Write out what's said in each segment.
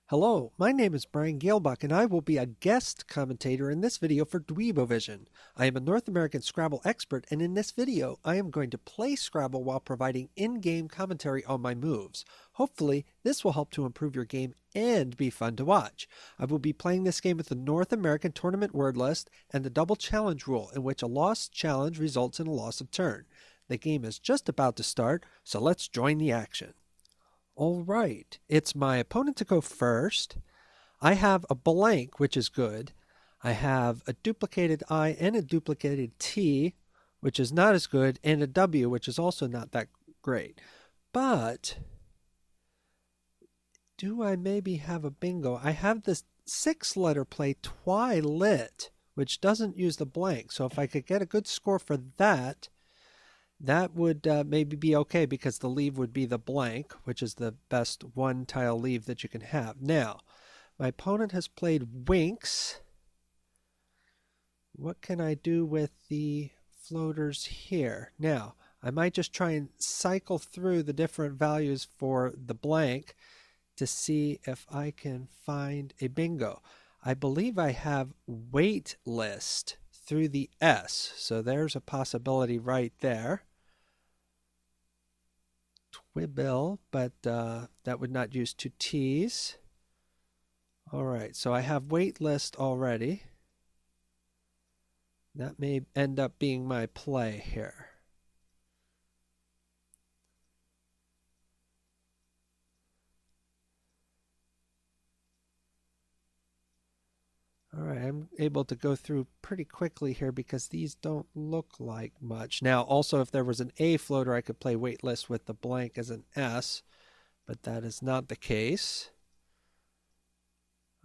Hello, my name is Brian Galebuck, and I will be a guest commentator in this video for Dweebovision. I am a North American Scrabble expert, and in this video, I am going to play Scrabble while providing in-game commentary on my moves. Hopefully, this will help to improve your game and be fun to watch. I will be playing this game with the North American Tournament word list and the double challenge rule, in which a lost challenge results in a loss of turn. The game is just about to start, so let's join the action. All right, it's my opponent to go first. I have a blank, which is good. I have a duplicated I and a duplicated T, which is not as good, and a W, which is also not that great. But do I maybe have a bingo? I have this 6-letter play twi-lit, which doesn't use the blank. So if I could get a good score for that, that would maybe be okay, because the leave would be the blank, which is the best one-tile leave that you can have. Now, my opponent has played winks. What can I do with the floaters here? Now, I might just try and cycle through the different values for the blank to see if I can find a bingo. I believe I have wait list through the S, so there's a possibility right there. Twibble, but that would not use two T's. All right, so I have wait list already. That may end up being my play here. All right, I'm able to go through pretty quickly here because these don't look like much. Now, also, if there was an A floater, I could play waitlist with the blank as an S, but that is not the case.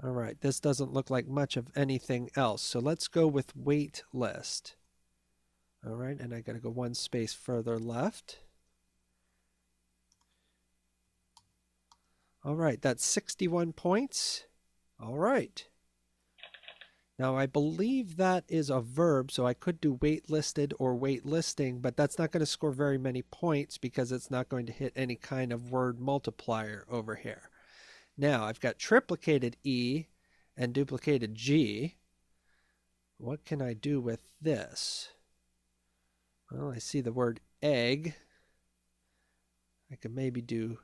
All right, this doesn't look like much of anything else, so let's go with waitlist. All right, and I got to go one space further left. All right, that's 61 points. All right. Now, I believe that is a verb, so I could do waitlisted or waitlisting, but that's not going to score very many points because it's not going to hit any kind of word multiplier over here. Now, I've got triplicated E and duplicated G. What can I do with this? Well, I see the word egg. I could maybe do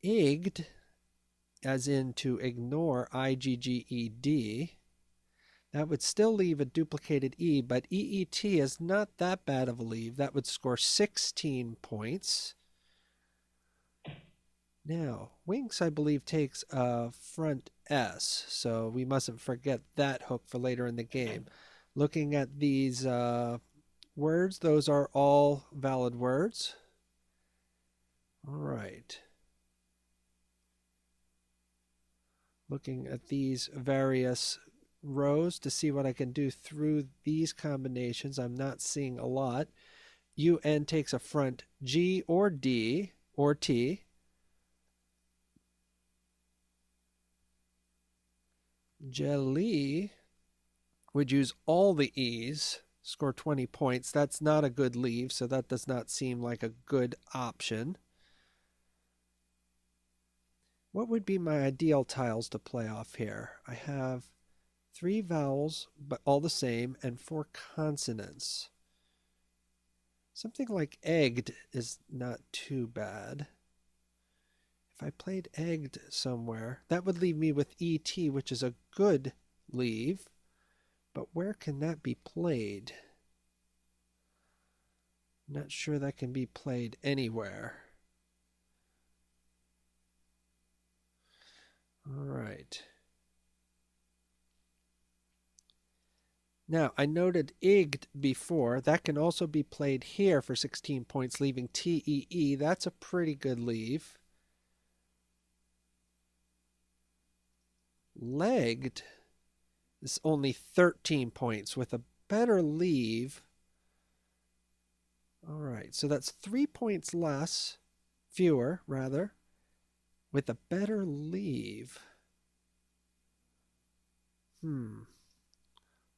igged, as in to ignore I-G-G-E-D. That would still leave a duplicated E, but E-E-T is not that bad of a leave. That would score 16 points. Now, winks, I believe, takes a front S, so we mustn't forget that hook for later in the game. Looking at these words, those are all valid words. All right. Looking at these various rows to see what I can do through these combinations. I'm not seeing a lot. UN takes a front G or D or T. Jelly would use all the E's, score 20 points. That's not a good leave, so that does not seem like a good option. What would be my ideal tiles to play off here? I have 3 vowels, but all the same, and 4 consonants. Something like egged is not too bad. If I played egged somewhere, that would leave me with ET, which is a good leave. But where can that be played? Not sure that can be played anywhere. All right. Now, I noted igged before. That can also be played here for 16 points, leaving TEE. That's a pretty good leave. Legged is only 13 points with a better leave. All right, so that's 3 points less, fewer rather, with a better leave. All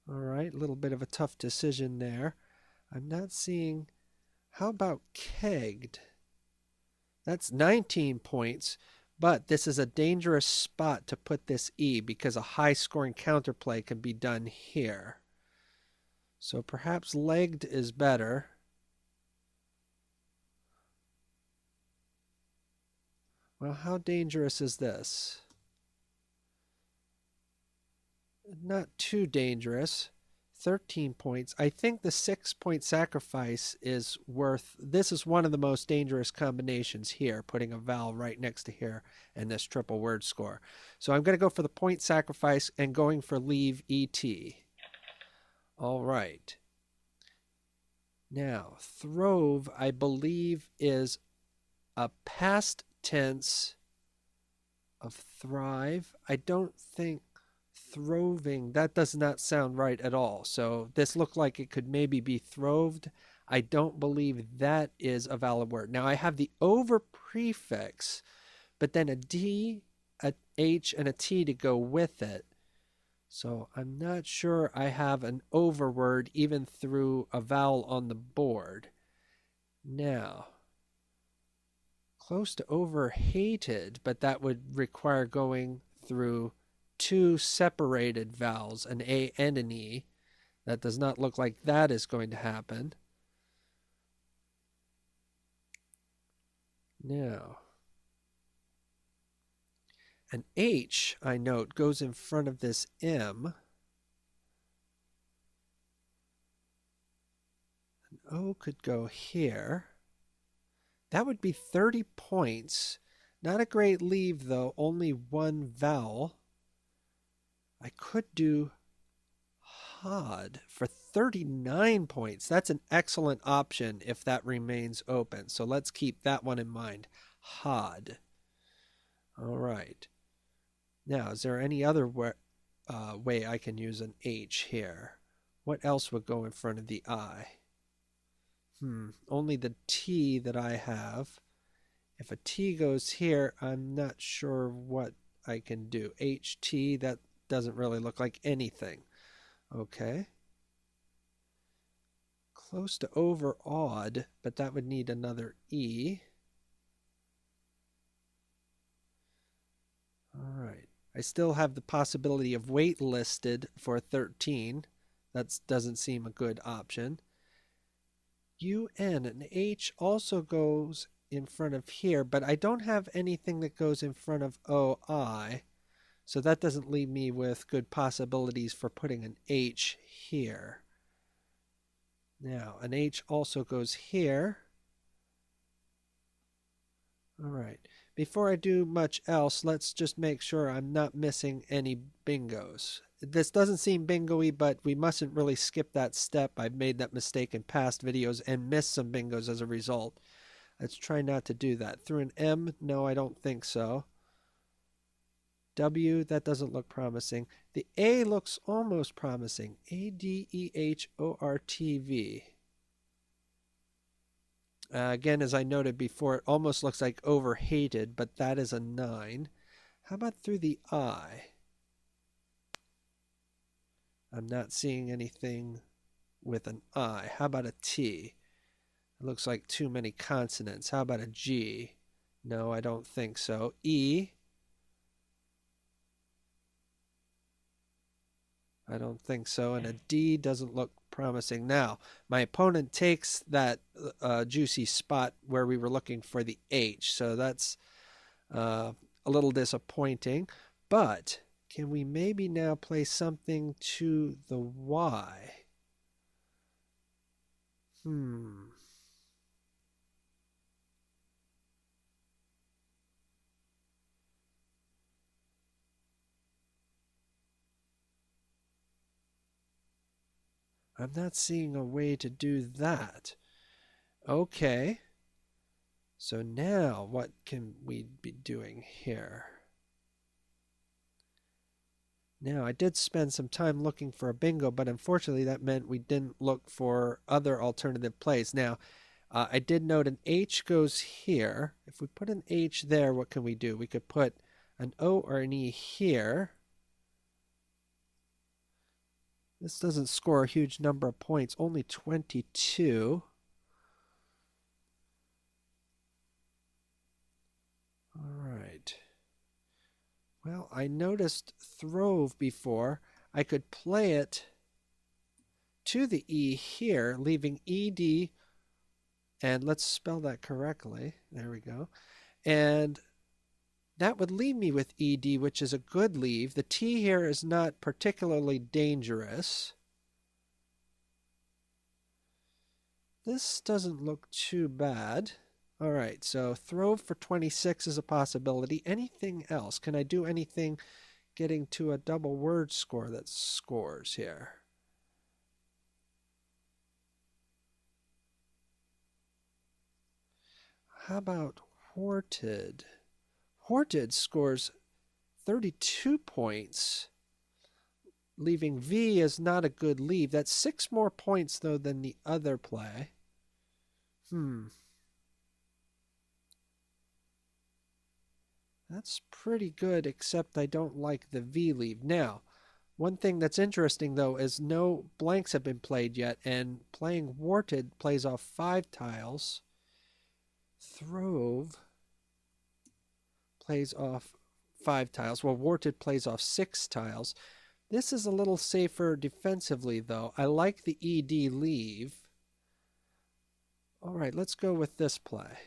right, a little bit of a tough decision there. I'm not seeing. How about kegged? That's 19 points, But this is a dangerous spot to put this E because a high-scoring counterplay can be done here. So perhaps legged is better. Well, how dangerous is this? Not too dangerous. 13 points. I think the 6-point sacrifice is worth... This is one of the most dangerous combinations here, putting a vowel right next to here and this triple word score. So I'm going to go for the point sacrifice and going for leave ET. All right. Now, throve, I believe, is a past tense of thrive. I don't think thriving, that does not sound right at all. So this looked like it could maybe be thrived. I don't believe that is a valid word. Now I have the over prefix, but then a D, a H, and a T to go with it. So I'm not sure I have an over word even through a vowel on the board. Now, close to over hated, but that would require going through two separated vowels, an A and an E. That does not look like that is going to happen. Now, an H, I note, goes in front of this M. An O could go here. That would be 30 points. Not a great leave, though. Only one vowel. I could do hod for 39 points. That's an excellent option if that remains open. So let's keep that one in mind. Hod. All right. Now, is there any other way I can use an H here? What else would go in front of the I? Only the T that I have. If a T goes here, I'm not sure what I can do. HT, that doesn't really look like anything. Okay. Close to over odd, but that would need another E. All right. I still have the possibility of waitlisted for 13. That doesn't seem a good option. UN and H also goes in front of here, but I don't have anything that goes in front of OI. So that doesn't leave me with good possibilities for putting an H here. Now, an H also goes here. All right. Before I do much else, let's just make sure I'm not missing any bingos. This doesn't seem bingo-y, but we mustn't really skip that step. I've made that mistake in past videos and missed some bingos as a result. Let's try not to do that. Through an M? No, I don't think so. W, that doesn't look promising. The A looks almost promising. ADEHORTV. Again, as I noted before, it almost looks like overhated, but that is a 9. How about through the I? I'm not seeing anything with an I. How about a T? It looks like too many consonants. How about a G? No, I don't think so. E? I don't think so. And a D doesn't look promising. Now, my opponent takes that juicy spot where we were looking for the H. So that's a little disappointing. But can we maybe now play something to the Y? I'm not seeing a way to do that. Okay. So now what can we be doing here? Now, I did spend some time looking for a bingo, but unfortunately that meant we didn't look for other alternative plays. Now, I did note an H goes here. If we put an H there, what can we do? We could put an O or an E here. This doesn't score a huge number of points, only 22. All right. Well, I noticed throve before. I could play it to the E here, leaving ED, and let's spell that correctly. There we go. And that would leave me with ED, which is a good leave. The T here is not particularly dangerous. This doesn't look too bad. All right, so throve for 26 is a possibility. Anything else? Can I do anything getting to a double word score that scores here? How about Horted? Horted scores 32 points. Leaving V is not a good leave. That's 6 more points, though, than the other play. That's pretty good, except I don't like the V leave. Now, one thing that's interesting, though, is no blanks have been played yet, and playing Warted plays off 5 tiles. Throve plays off 5 tiles. Well, Warted plays off 6 tiles. This is a little safer defensively, though. I like the ED leave. All right, let's go with this play.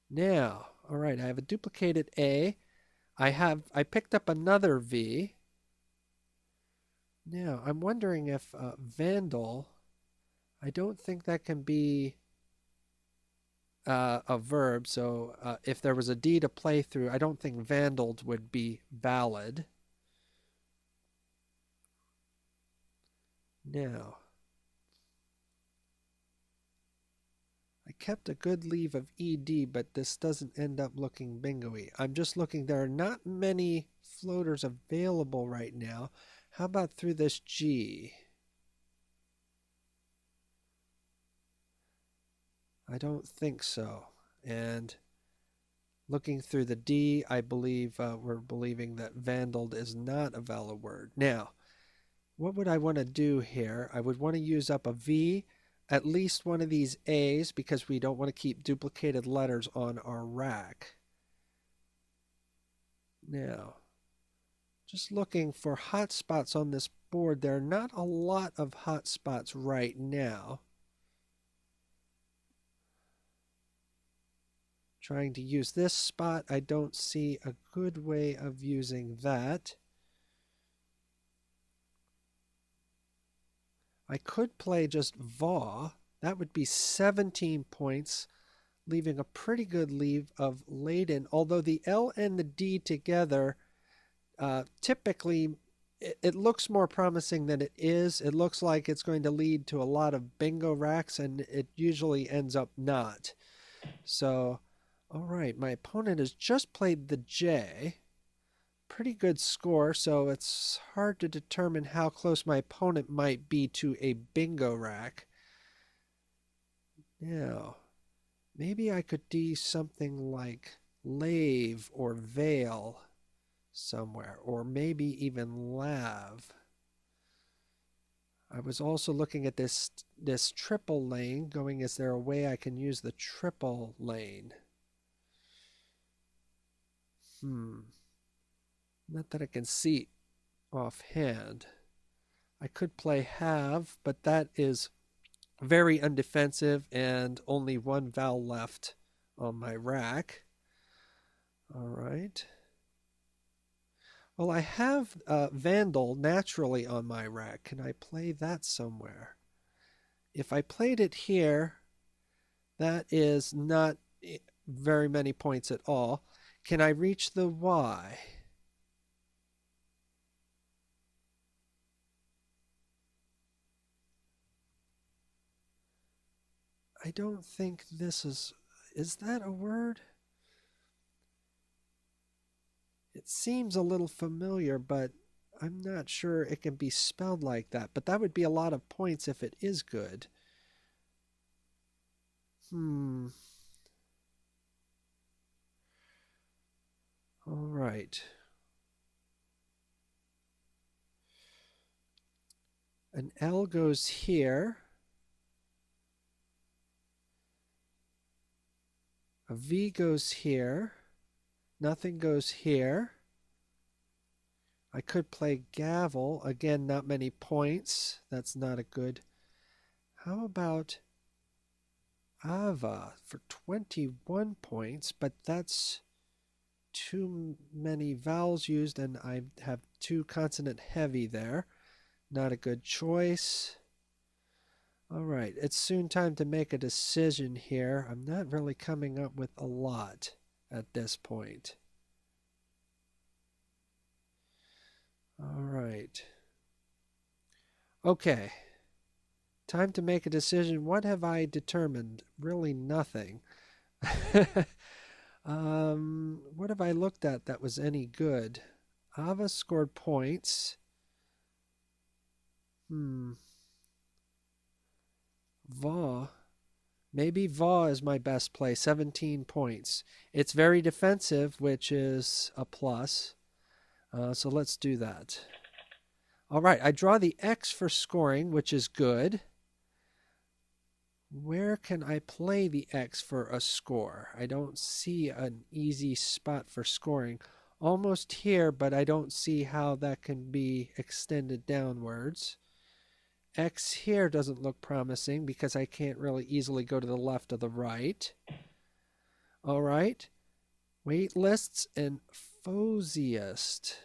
Now, all right, I have a duplicated A. I picked up another V. Now, I'm wondering if Vandal, I don't think that can be a verb, so if there was a D to play through, I don't think vandaled would be valid. Now, I kept a good leave of ED, but this doesn't end up looking bingo-y. I'm just looking, there are not many floaters available right now. How about through this G? I don't think so. And looking through the D, I believe we're believing that vandaled is not a valid word. Now, what would I want to do here? I would want to use up a V, at least one of these A's, because we don't want to keep duplicated letters on our rack. Now, just looking for hot spots on this board. There are not a lot of hot spots right now. Trying to use this spot, I don't see a good way of using that. I could play just VAW. That would be 17 points, leaving a pretty good leave of laden. Although the L and the D together, typically, it looks more promising than it is. It looks like it's going to lead to a lot of bingo racks, and it usually ends up not. So, all right, my opponent has just played the J. Pretty good score, so it's hard to determine how close my opponent might be to a bingo rack. Now, maybe I could do something like lave or veil somewhere, or maybe even lav. I was also looking at this triple lane, going, is there a way I can use the triple lane? Not that I can see offhand. I could play have, but that is very undefensive and only one vowel left on my rack. All right. Well, I have Vandal naturally on my rack. Can I play that somewhere? If I played it here, that is not very many points at all. Can I reach the Y? I don't think this is that a word? It seems a little familiar, but I'm not sure it can be spelled like that. But that would be a lot of points if it is good. All right. An L goes here. A V goes here. Nothing goes here. I could play gavel. Again, not many points. That's not a good. How about Ava for 21 points? But that's too many vowels used, and I have too consonant heavy there. Not a good choice. All right, it's soon time to make a decision here. I'm not really coming up with a lot at this point. All right. Okay. Time to make a decision. What have I determined? Really nothing. What have I looked at that was any good? Ava scored points. Va. Maybe Va is my best play. 17 points. It's very defensive, which is a plus. So let's do that. All right, I draw the X for scoring, which is good. Where can I play the X for a score? I don't see an easy spot for scoring. Almost here, but I don't see how that can be extended downwards. X here doesn't look promising because I can't really easily go to the left or the right. All right. Wait lists and Fosiest.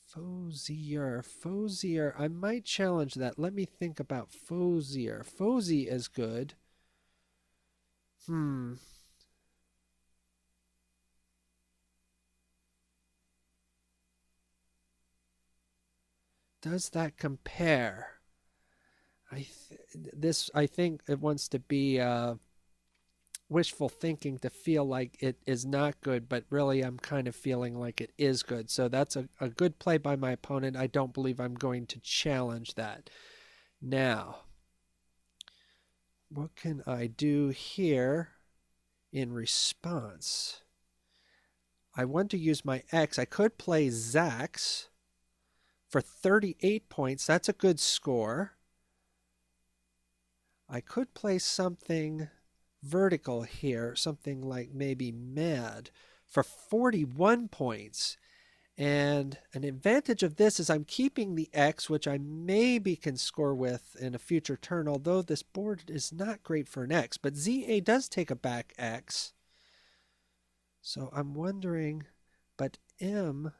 Fosier. I might challenge that. Let me think about Fosier. Fosy is good. Does that compare? I think it wants to be wishful thinking to feel like it is not good, but really I'm kind of feeling like it is good. So that's a good play by my opponent. I don't believe I'm going to challenge that. Now, what can I do here in response? I want to use my X. I could play Zax for 38 points. That's a good score. I could play something vertical here, something like maybe Mad for 41 points. And an advantage of this is I'm keeping the X, which I maybe can score with in a future turn, although this board is not great for an X. But ZA does take a back X. So I'm wondering, but M,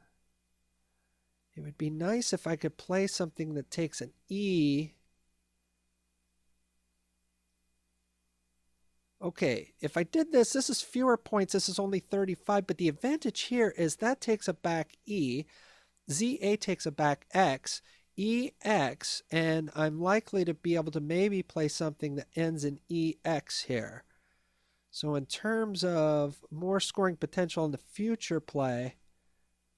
it would be nice if I could play something that takes an E. Okay, if I did this, this is fewer points. This is only 35, but the advantage here is that takes a back E, ZA takes a back X, EX, and I'm likely to be able to maybe play something that ends in EX here. So in terms of more scoring potential in the future play,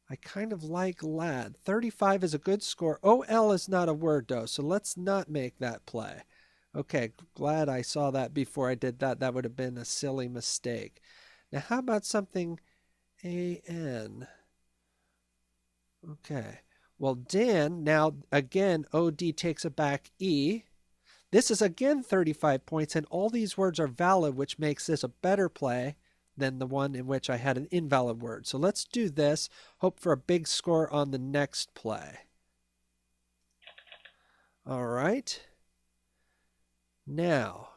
I kind of like Lad. 35 is a good score. OL is not a word, though, so let's not make that play. Okay, glad I saw that before I did that. That would have been a silly mistake. Now, how about something AN? Okay. Well, Dan, now again, OD takes a back E. This is again 35 points, and all these words are valid, which makes this a better play than the one in which I had an invalid word. So let's do this. Hope for a big score on the next play. All right. Now,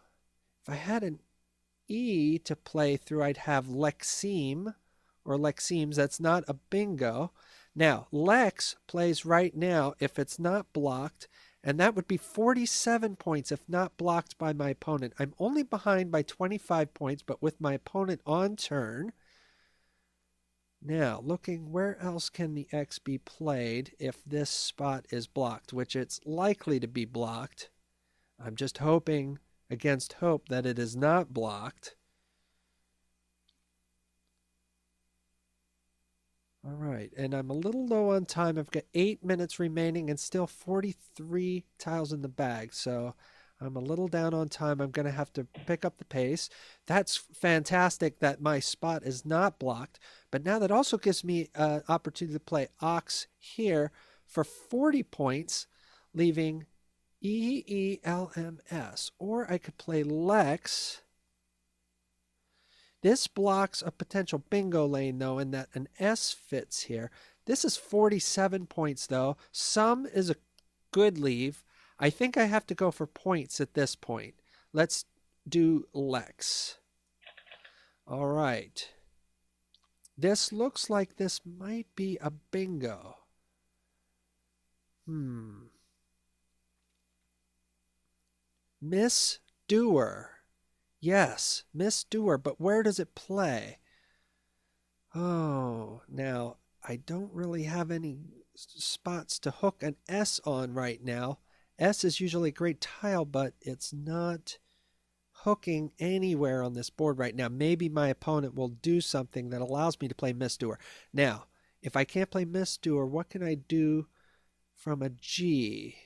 if I had an E to play through, I'd have Lexeme or Lexemes. That's not a bingo. Now, Lex plays right now if it's not blocked, and that would be 47 points if not blocked by my opponent. I'm only behind by 25 points, but with my opponent on turn. Now, looking where else can the X be played if this spot is blocked, which it's likely to be blocked. I'm just hoping against hope that it is not blocked. All right, and I'm a little low on time. I've got 8 minutes remaining and still 43 tiles in the bag, so I'm a little down on time. I'm going to have to pick up the pace. That's fantastic that my spot is not blocked, but now that also gives me an opportunity to play Ox here for 40 points, leaving EELMS, or I could play Lex. This blocks a potential bingo lane, though, in that an S fits here. This is 47 points, though. Some is a good leave. I think I have to go for points at this point. Let's do Lex. All right. This looks like this might be a bingo. Miss Doer. Yes, Miss Doer, but where does it play? Oh, now I don't really have any spots to hook an S on right now. S is usually a great tile, but it's not hooking anywhere on this board right now. Maybe my opponent will do something that allows me to play Miss Doer. Now, if I can't play Miss Doer, what can I do from a G?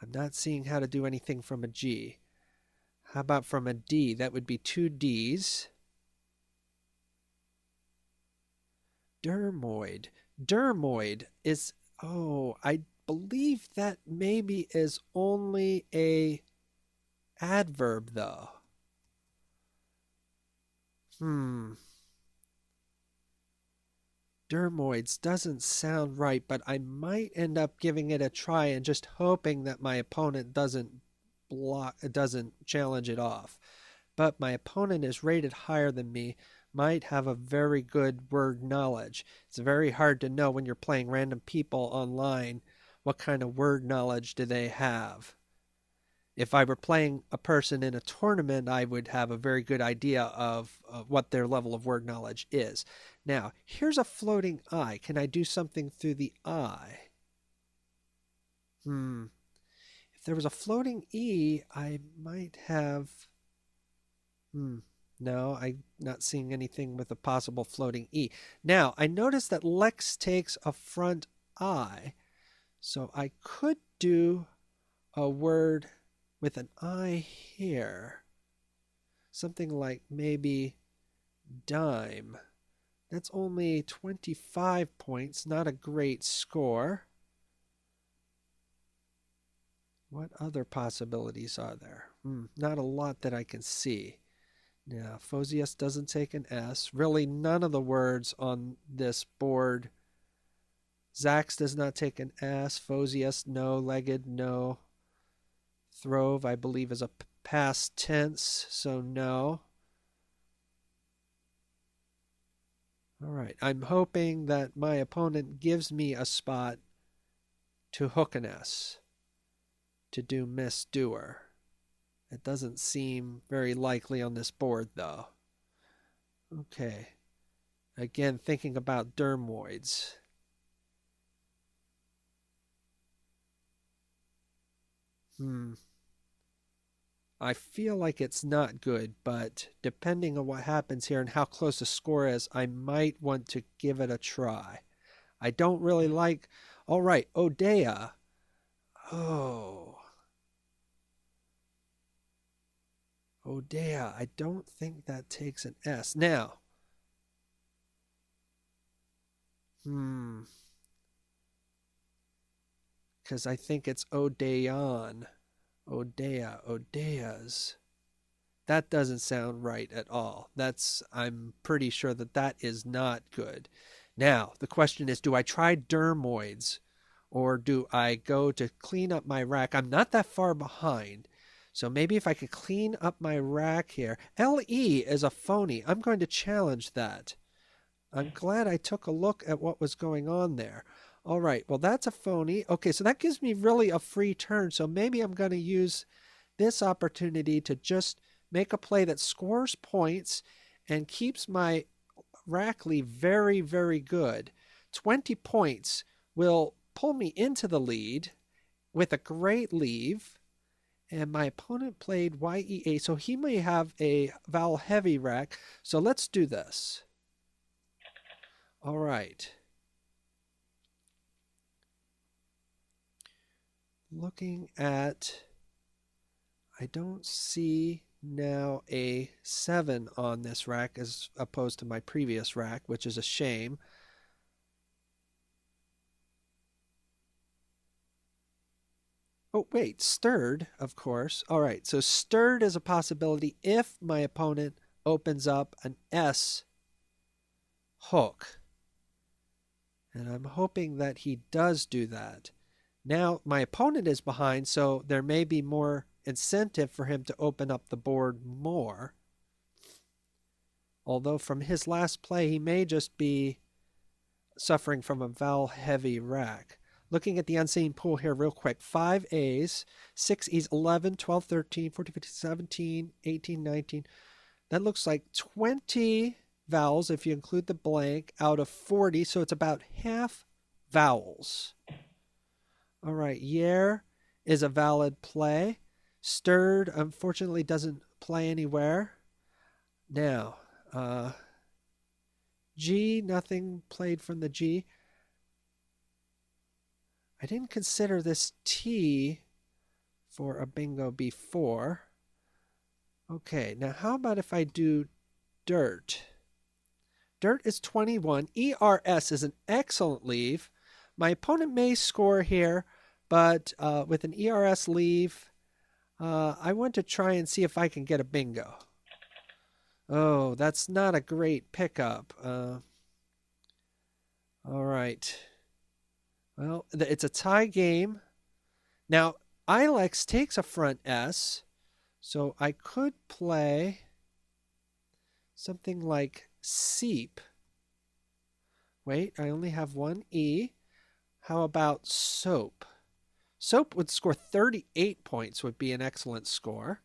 I'm not seeing how to do anything from a G. How about from a D? That would be 2 Ds. Dermoid. Dermoid is, oh, I believe that maybe is only a adverb, though. Dermoids doesn't sound right, but I might end up giving it a try and just hoping that my opponent doesn't challenge it off. But my opponent is rated higher than me, might have a very good word knowledge. It's very hard to know when you're playing random people online what kind of word knowledge do they have. If I were playing a person in a tournament, I would have a very good idea of what their level of word knowledge is. Now, here's a floating I. Can I do something through the I? If there was a floating E, I might have... No, I'm not seeing anything with a possible floating E. Now, I notice that Lex takes a front I, so I could do a word with an I here. Something like maybe dime. That's only 25 points, not a great score. What other possibilities are there? Not a lot that I can see. Now, Phozius doesn't take an S. Really, none of the words on this board. Zax does not take an S. Phozius, no. Legged, no. Throve, I believe, is a past tense, so no. All right, I'm hoping that my opponent gives me a spot to hook an S, to do Miss Doer. It doesn't seem very likely on this board, though. Okay. Again, thinking about dermoids. I feel like it's not good, but depending on what happens here and how close the score is, I might want to give it a try. I don't really like... All right, Odea. Oh... Odea, I don't think that takes an S. Now, because I think it's Odeon. Odea, Odeas. That doesn't sound right at all. I'm pretty sure that is not good. Now, the question is, do I try dermoids or do I go to clean up my rack? I'm not that far behind. So maybe if I could clean up my rack here. LE is a phony. I'm going to challenge that. I'm glad I took a look at what was going on there. All right, well, that's a phony. Okay, so that gives me really a free turn. So maybe I'm going to use this opportunity to just make a play that scores points and keeps my rack leave very, very good. 20 points will pull me into the lead with a great leave. And my opponent played YEA, so he may have a vowel heavy rack. So let's do this. All right. Looking at, I don't see now a 7 on this rack as opposed to my previous rack, which is a shame. Oh, wait, stirred, of course. All right, so stirred is a possibility if my opponent opens up an S hook. And I'm hoping that he does do that. Now, my opponent is behind, so there may be more incentive for him to open up the board more. Although from his last play, he may just be suffering from a vowel-heavy rack. Looking at the unseen pool here real quick. 5 A's, 6 E's, 11, 12, 13, 14, 15, 17, 18, 19. That looks like 20 vowels if you include the blank out of 40, so it's about half vowels. All right, yer is a valid play. Stirred, unfortunately, doesn't play anywhere. Now, G, nothing played from the G. I didn't consider this T for a bingo before. Okay, now how about if I do dirt? Dirt is 21. ERS is an excellent leave. My opponent may score here, but with an ERS leave, I want to try and see if I can get a bingo. Oh, that's not a great pickup. All right. Well, it's a tie game. Now, Ilex takes a front S, so I could play something like seep. Wait, I only have one E. How about soap? Soap would score 38 points, would be an excellent score.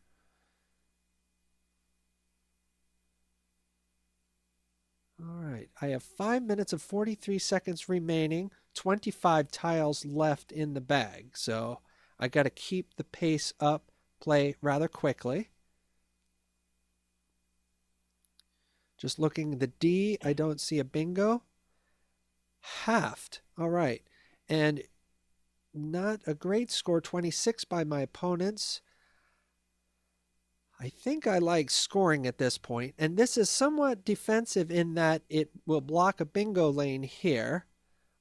All right, I have 5 minutes and 43 seconds remaining, 25 tiles left in the bag. So I got to keep the pace up, play rather quickly. Just looking at the D, I don't see a bingo. Halved. All right. And not a great score, 26 by my opponents. I think I like scoring at this point, and this is somewhat defensive in that it will block a bingo lane here.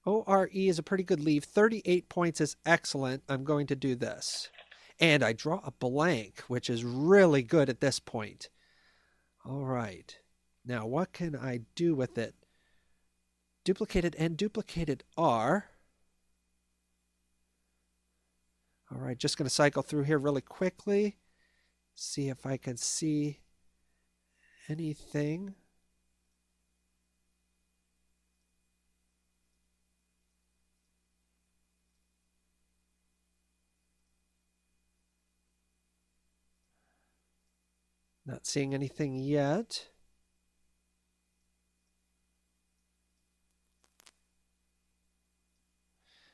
ORE is a pretty good leave. 38 points is excellent. I'm going to do this. And I draw a blank, which is really good at this point. All right. Now, what can I do with it? Duplicated and duplicated R. All right, just going to cycle through here really quickly. See if I can see anything. Not seeing anything yet.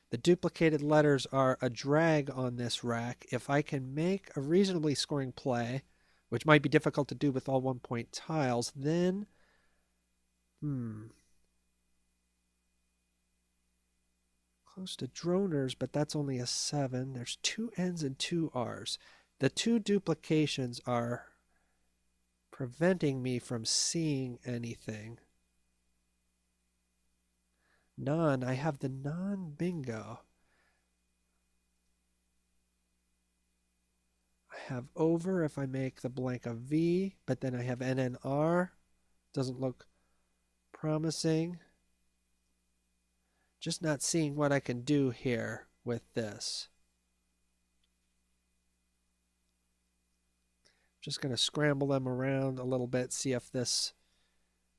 The duplicated letters are a drag on this rack. If I can make a reasonably scoring play, which might be difficult to do with all 1-point tiles, then close to droners, but that's only a 7. There's 2 N's and 2 R's. The 2 duplications are preventing me from seeing anything. Non, I have the non-bingo. I have over if I make the blank a V, but then I have NNR. Doesn't look promising. Just not seeing what I can do here with this. Just going to scramble them around a little bit, see if this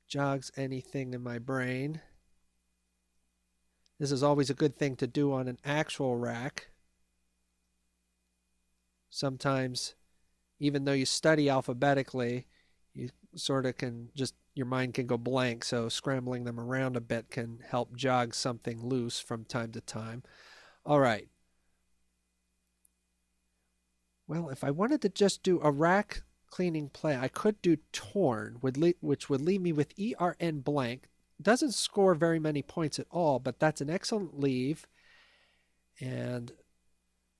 jogs anything in my brain. This is always a good thing to do on an actual rack. Sometimes, even though you study alphabetically, you sort of can just, your mind can go blank, so scrambling them around a bit can help jog something loose from time to time. All right. Well, if I wanted to just do a rack cleaning play, I could do torn, which would leave me with ERN blank. Doesn't score very many points at all, but that's an excellent leave. And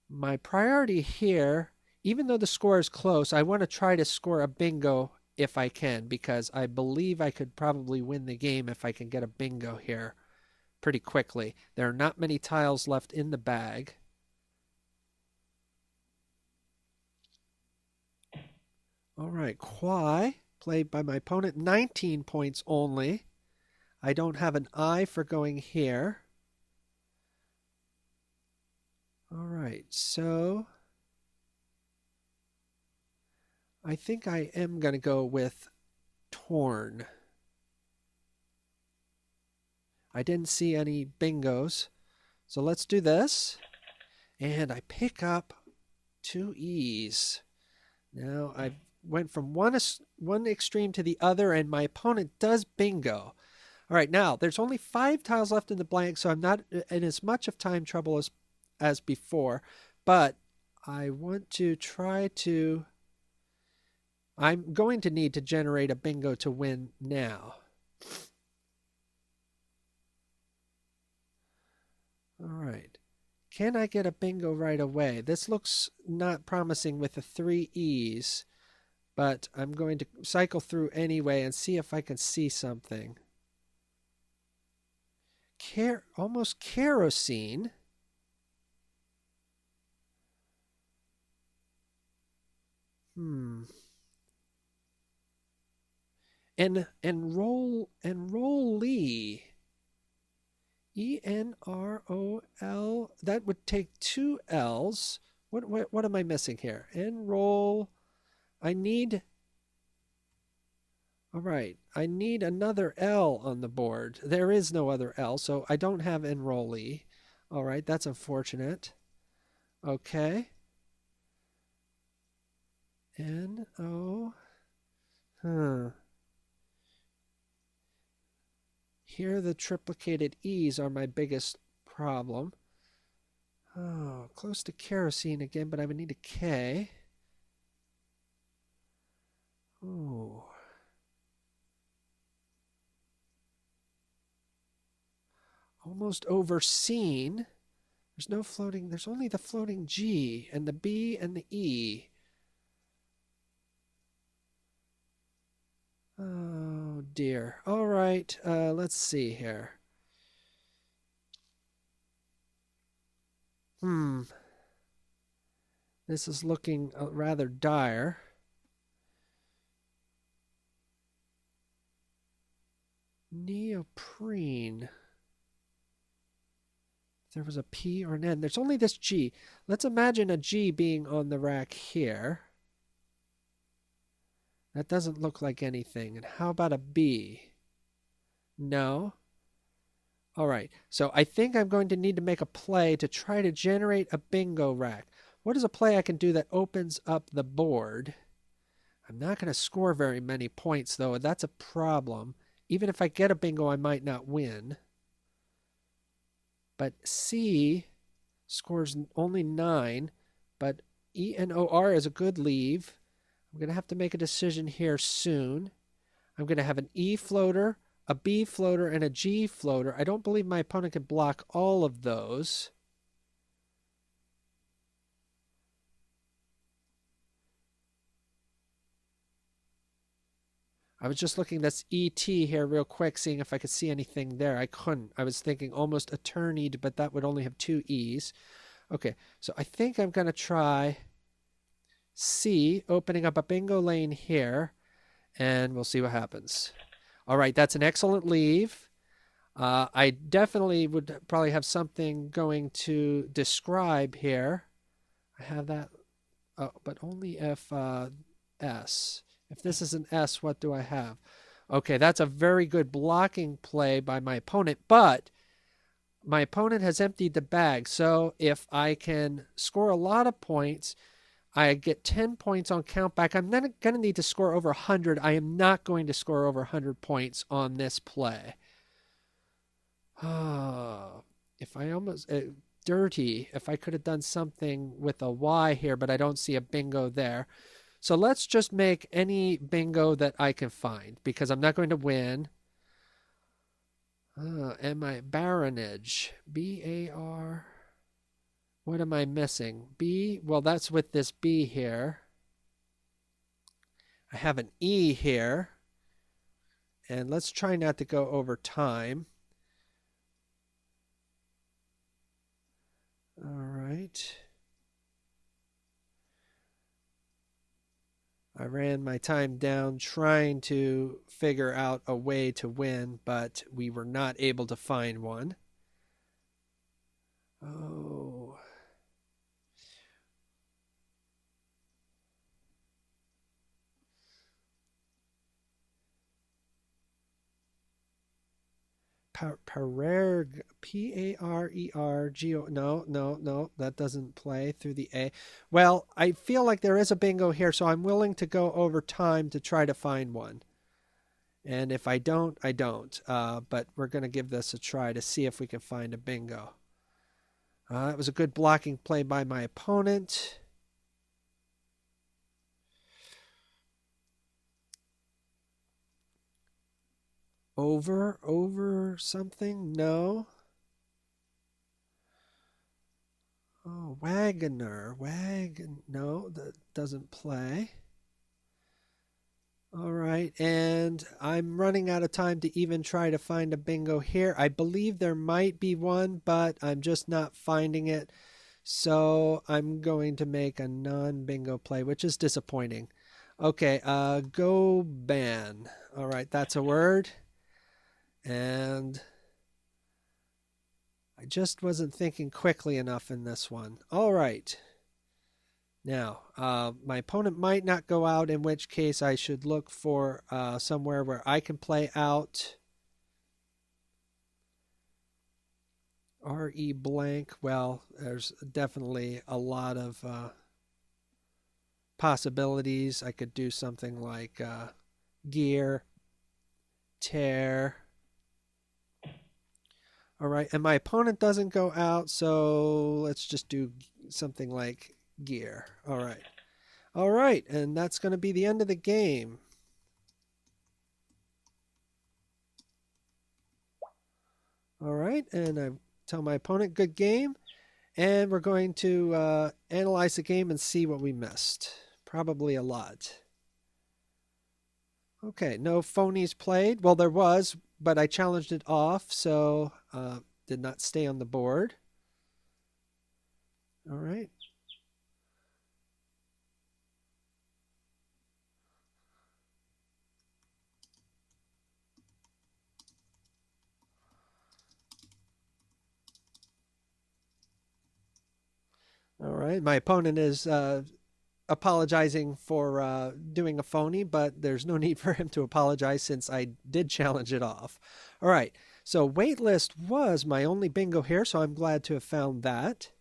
my priority here, even though the score is close, I want to try to score a bingo if I can, because I believe I could probably win the game if I can get a bingo here pretty quickly. There are not many tiles left in the bag. All right, Kwai play by my opponent. 19 points only. I don't have an I for going here. All right, so I think I am going to go with torn. I didn't see any bingos. So let's do this. And I pick up 2 E's. Now I went from one extreme to the other, and my opponent does bingo. All right, now there's only 5 tiles left in the blank, so I'm not in as much of time trouble as before. But I want to try to... I'm going to need to generate a bingo to win now. All right. Can I get a bingo right away? This looks not promising with the 3 E's, but I'm going to cycle through anyway and see if I can see something. Almost kerosene. Enrollee. E-N-R-O-L. That would take 2 L's. What am I missing here? Enroll. I need... All right. I need another L on the board. There is no other L, so I don't have enrollee. All right. That's unfortunate. Okay. N-O... Here the triplicated E's are my biggest problem. Oh, close to kerosene again, but I would need a K. Oh. Almost overseen. There's no floating, there's only the floating G and the B and the E. Oh dear. All right, let's see here. This is looking rather dire. Neoprene. If there was a P or an N. There's only this G. Let's imagine a G being on the rack here. That doesn't look like anything. And how about a B? No. All right. So I think I'm going to need to make a play to try to generate a bingo rack. What is a play I can do that opens up the board? I'm not going to score very many points, though, and that's a problem. Even if I get a bingo, I might not win. But C scores only 9, but E-N-O-R is a good leave. I'm going to have to make a decision here soon. I'm going to have an E floater, a B floater, and a G floater. I don't believe my opponent can block all of those. I was just looking at this ET here real quick, seeing if I could see anything there. I couldn't. I was thinking almost attorneyed, but that would only have 2 E's. Okay, so I think I'm going to try C, opening up a bingo lane here, and we'll see what happens. All right, that's an excellent leave. I definitely would probably have something going to describe here. I have that, but only if S. If this is an S, what do I have? Okay, that's a very good blocking play by my opponent, but my opponent has emptied the bag. So if I can score a lot of points, I get 10 points on countback. I'm not going to need to score over 100. I am not going to score over 100 points on this play. If I almost... dirty. If I could have done something with a Y here, but I don't see a bingo there. So let's just make any bingo that I can find, because I'm not going to win. Am I baronage? B-A-R... What am I missing? B? Well, that's with this B here. I have an E here. And let's try not to go over time. All right. I ran my time down trying to figure out a way to win, but we were not able to find one. Oh. P-A-R-E-R-G-O. No, that doesn't play through the A. Well, I feel like there is a bingo here, so I'm willing to go over time to try to find one. And if I don't, I don't. But we're going to give this a try to see if we can find a bingo. It was a good blocking play by my opponent. Over something? No. Oh, Wagoner. No, that doesn't play. All right, and I'm running out of time to even try to find a bingo here. I believe there might be one, but I'm just not finding it. So I'm going to make a non-bingo play, which is disappointing. Okay, go ban. All right, that's a word. And I just wasn't thinking quickly enough in this one. All right. Now, my opponent might not go out, in which case I should look for somewhere where I can play out. R-E blank. Well, there's definitely a lot of possibilities. I could do something like gear, tear. All right, and my opponent doesn't go out, so let's just do something like gear. All right, and that's going to be the end of the game. All right, and I tell my opponent good game, and we're going to analyze the game and see what we missed. Probably a lot. Okay, no phonies played. Well, there was, but I challenged it off, so did not stay on the board. All right. All right. My opponent is apologizing for doing a phony, but there's no need for him to apologize since I did challenge it off. All right. So waitlist was my only bingo here, so I'm glad to have found that.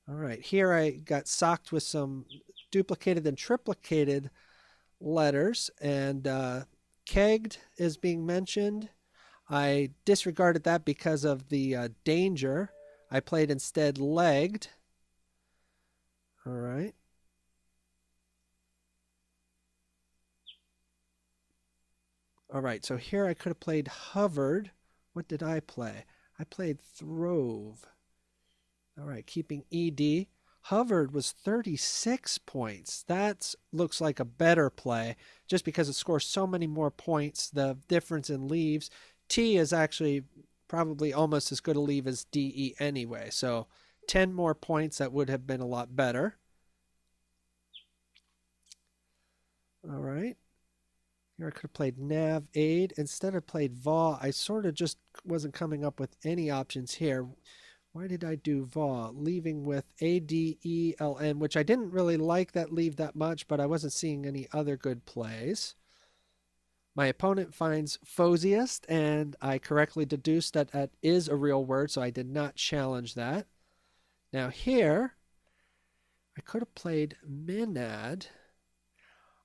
All right. Here I got socked with some duplicated and triplicated letters, and kegged is being mentioned. I disregarded that because of the danger. I played instead legged. All right. All right, so here I could have played hovered. What did I play? I played throve. All right, keeping ED. Hovered was 36 points. That looks like a better play just because it scores so many more points. The difference in leaves. T is actually probably almost as good a leave as DE anyway. So 10 more points, that would have been a lot better. All right. Here I could have played nav aid. Instead of played va, I sort of just wasn't coming up with any options here. Why did I do va? Leaving with ADELN, which I didn't really like that leave that much, but I wasn't seeing any other good plays. My opponent finds fosiest, and I correctly deduced that that is a real word, so I did not challenge that. Now here, I could have played minad.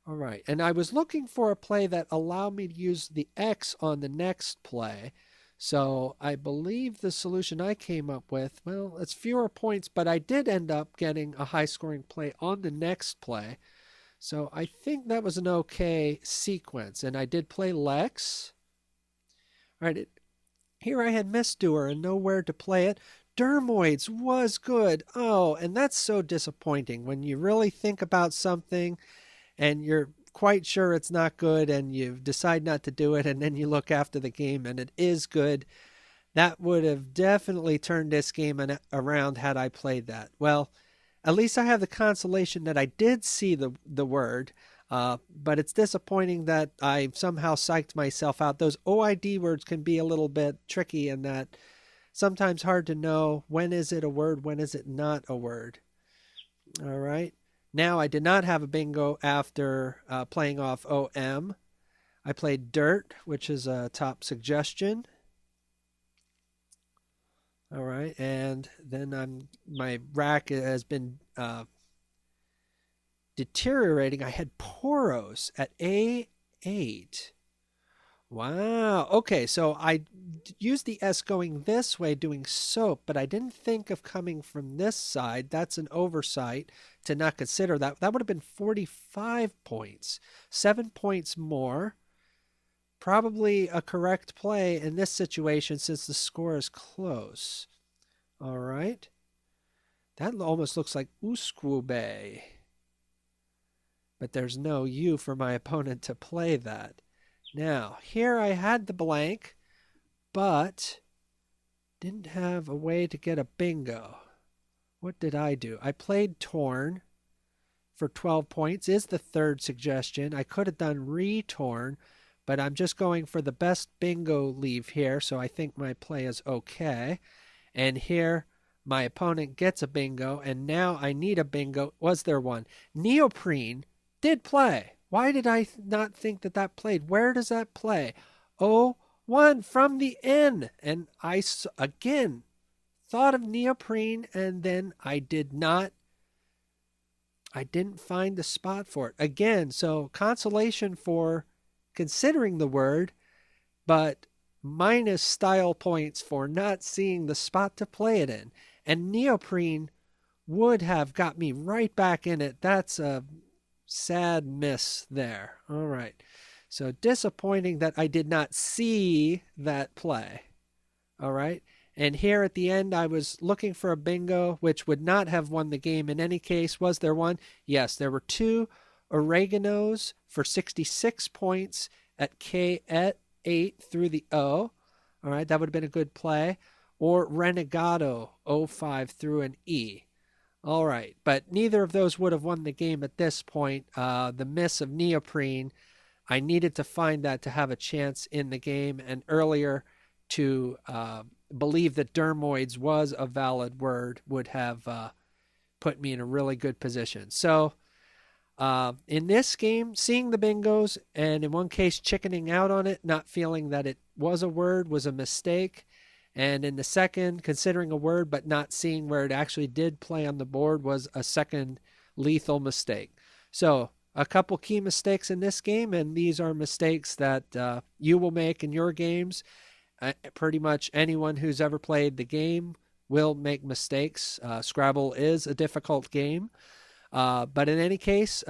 All right, and I was looking for a play that allowed me to use the X on the next play. So I believe the solution I came up with, well, it's fewer points, but I did end up getting a high-scoring play on the next play. So I think that was an okay sequence, and I did play Lex. All right, here I had Mistdoer and nowhere to play it. Dermoids was good. Oh, and that's so disappointing when you really think about something and you're quite sure it's not good and you decide not to do it, and then you look after the game and it is good. That would have definitely turned this game around had I played that. Well, at least I have the consolation that I did see the word. But it's disappointing that I somehow psyched myself out. Those OID words can be a little bit tricky in that sometimes hard to know when is it a word, when is it not a word. All right. Now, I did not have a bingo after playing off OM. I played dirt, which is a top suggestion. All right. And then my rack has been deteriorating. I had poros at A8. Wow. Okay, so I used the S going this way doing soap, but I didn't think of coming from this side. That's an oversight to not consider that. That would have been 45 points. 7 points more. Probably a correct play in this situation since the score is close. All right. That almost looks like Uskwube. But there's no U for my opponent to play that. Now, here I had the blank, but didn't have a way to get a bingo. What did I do? I played torn for 12 points, is the third suggestion. I could have done re-torn, but I'm just going for the best bingo leave here, so I think my play is okay. And here, my opponent gets a bingo, and now I need a bingo. Was there one? Neoprene did play. Why did I not think that that played? Where does that play? Oh, one from the N. And I, again, thought of neoprene, and then I didn't find the spot for it. Again, so consolation for considering the word, but minus style points for not seeing the spot to play it in. And neoprene would have got me right back in it. That's a sad miss there. All right. So disappointing that I did not see that play. All right. And here at the end, I was looking for a bingo, which would not have won the game in any case. Was there one? Yes, there were two oreganos for 66 points at K at 8 through the O. All right, that would have been a good play. Or renegado, 05 through an E. All right, but neither of those would have won the game at this point. The miss of neoprene, I needed to find that to have a chance in the game, and earlier to believe that dermoids was a valid word would have put me in a really good position. So in this game, seeing the bingos, and in one case chickening out on it, not feeling that it was a word, was a mistake. And in the second, considering a word but not seeing where it actually did play on the board was a second lethal mistake. So a couple key mistakes in this game, and these are mistakes that you will make in your games. Pretty much anyone who's ever played the game will make mistakes. Scrabble is a difficult game. But in any case,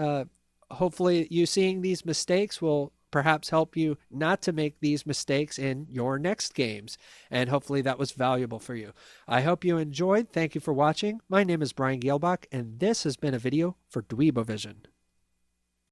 hopefully you seeing these mistakes will perhaps help you not to make these mistakes in your next games. And hopefully that was valuable for you. I hope you enjoyed. Thank you for watching. My name is Brian Geelbach, and this has been a video for Dweebovision.